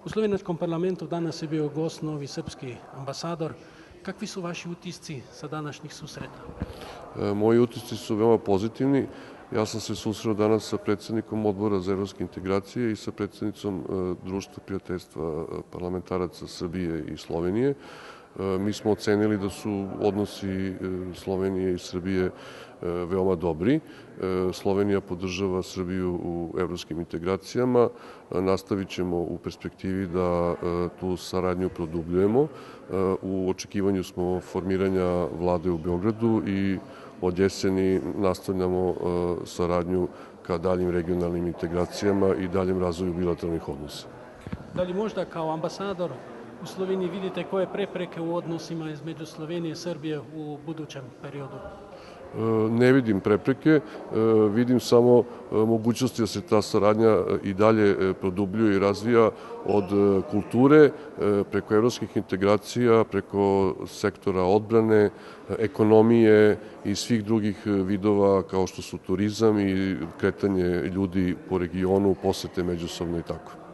U Slovenačkom parlamentu danas je bio gost novi srpski ambasador. Kakvi su vaši utisci sa današnjih susreta? Moji utisci su veoma pozitivni. Ja sam se susreo danas sa predsednikom Odbora za evropske integracije i sa predsednicom Društva prijateljstva parlamentaraca Srbije i Slovenije. Mi smo ocenili da su odnosi Slovenije i Srbije veoma dobri. Slovenija podržava Srbiju u evropskim integracijama. Nastavit ćemo u perspektivi da tu saradnju produbljujemo. U očekivanju smo formiranja vlade u Beogradu i od jeseni nastavljamo saradnju ka daljim regionalnim integracijama i daljem razvoju bilateralnih odnosa. Da li možda kao ambasador u Sloveniji vidite koje prepreke u odnosima između Slovenije i Srbije u budućem periodu? Ne vidim prepreke, vidim samo mogućnosti da se ta saradnja i dalje produbljuje i razvija od kulture, preko evropskih integracija, preko sektora odbrane, ekonomije i svih drugih vidova kao što su turizam i kretanje ljudi po regionu, posete međusobno i tako.